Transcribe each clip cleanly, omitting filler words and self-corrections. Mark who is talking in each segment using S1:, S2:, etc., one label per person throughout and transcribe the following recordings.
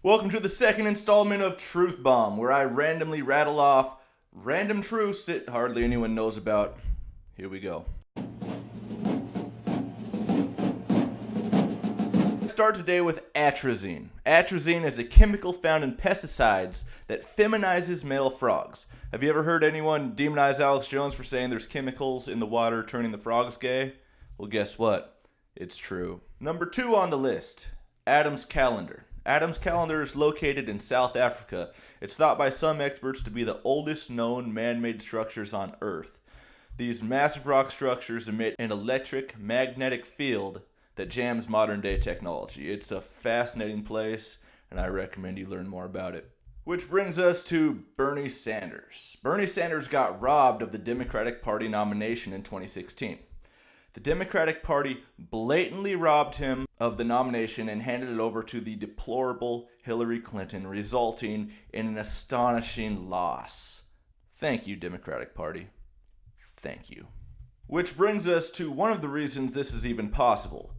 S1: Welcome to the second installment of Truth Bomb, where I randomly rattle off random truths that hardly anyone knows about. Here we go. Start today with atrazine. Atrazine is a chemical found in pesticides that feminizes male frogs. Have you ever heard anyone demonize Alex Jones for saying there's chemicals in the water turning the frogs gay? Well, guess what? It's true. Number 2 on the list, Adam's Calendar. Adam's Calendar is located in South Africa. It's thought by some experts to be the oldest known man-made structures on Earth. These massive rock structures emit an electric magnetic field that jams modern-day technology. It's a fascinating place, and I recommend you learn more about it. Which brings us to Bernie Sanders. Bernie Sanders got robbed of the Democratic Party nomination in 2016. The Democratic Party blatantly robbed him of the nomination and handed it over to the deplorable Hillary Clinton, resulting in an astonishing loss. Thank you, Democratic Party. Thank you. Which brings us to one of the reasons this is even possible.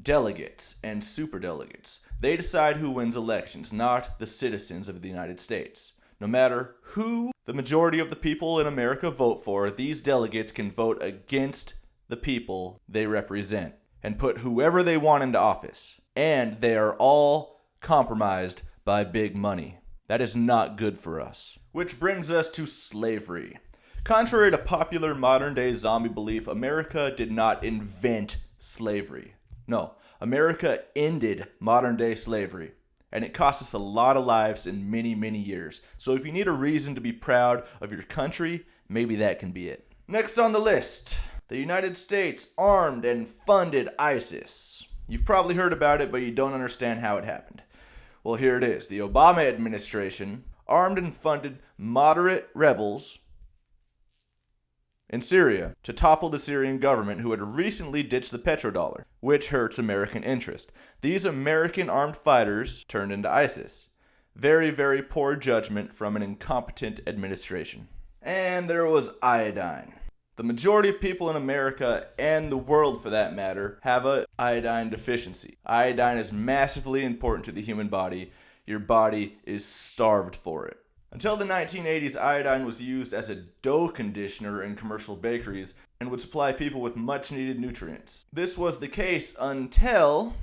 S1: Delegates and superdelegates. They decide who wins elections, not the citizens of the United States. No matter who the majority of the people in America vote for, these delegates can vote against the people they represent and put whoever they want into office. And they are all compromised by big money. That is not good for us. Which brings us to slavery. Contrary to popular modern-day zombie belief, America did not invent slavery. No, America ended modern-day slavery. And it cost us a lot of lives in many, many years. So if you need a reason to be proud of your country, maybe that can be it. Next on the list, the United States armed and funded ISIS. You've probably heard about it, but you don't understand how it happened. Well, here it is. The Obama administration armed and funded moderate rebels in Syria to topple the Syrian government, who had recently ditched the petrodollar, which hurts American interest. These American armed fighters turned into ISIS. Very, very poor judgment from an incompetent administration. And there was iodine. The majority of people in America, and the world for that matter, have an iodine deficiency. Iodine is massively important to the human body. Your body is starved for it. Until the 1980s, iodine was used as a dough conditioner in commercial bakeries and would supply people with much needed nutrients. This was the case until,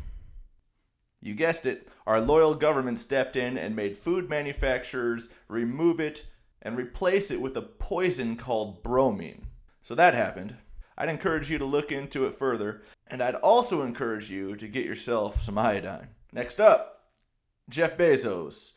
S1: you guessed it, our loyal government stepped in and made food manufacturers remove it and replace it with a poison called bromine. So that happened. I'd encourage you to look into it further, and I'd also encourage you to get yourself some iodine. Next up, Jeff Bezos.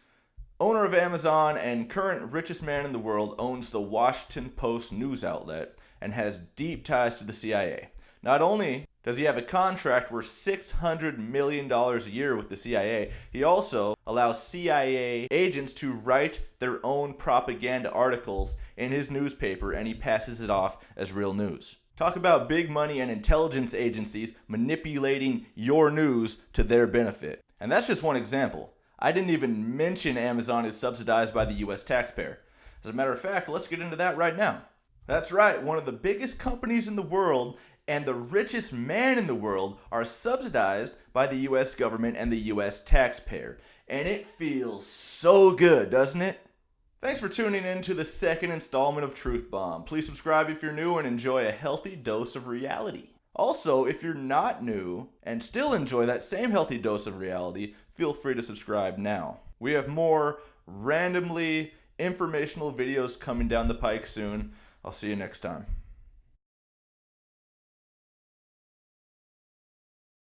S1: Owner of Amazon and current richest man in the world, owns the Washington Post news outlet and has deep ties to the CIA. Not only does he have a contract worth $600 million a year with the CIA, he also allows CIA agents to write their own propaganda articles in his newspaper, and he passes it off as real news. Talk about big money and intelligence agencies manipulating your news to their benefit. And that's just one example. I didn't even mention Amazon is subsidized by the US taxpayer. As a matter of fact, let's get into that right now. That's right, one of the biggest companies in the world and the richest man in the world are subsidized by the US government and the US taxpayer. And it feels so good, doesn't it? Thanks for tuning in to the second installment of Truth Bomb. Please subscribe if you're new and enjoy a healthy dose of reality. Also, if you're not new and still enjoy that same healthy dose of reality, feel free to subscribe now. We have more randomly informational videos coming down the pike soon. I'll see you next time.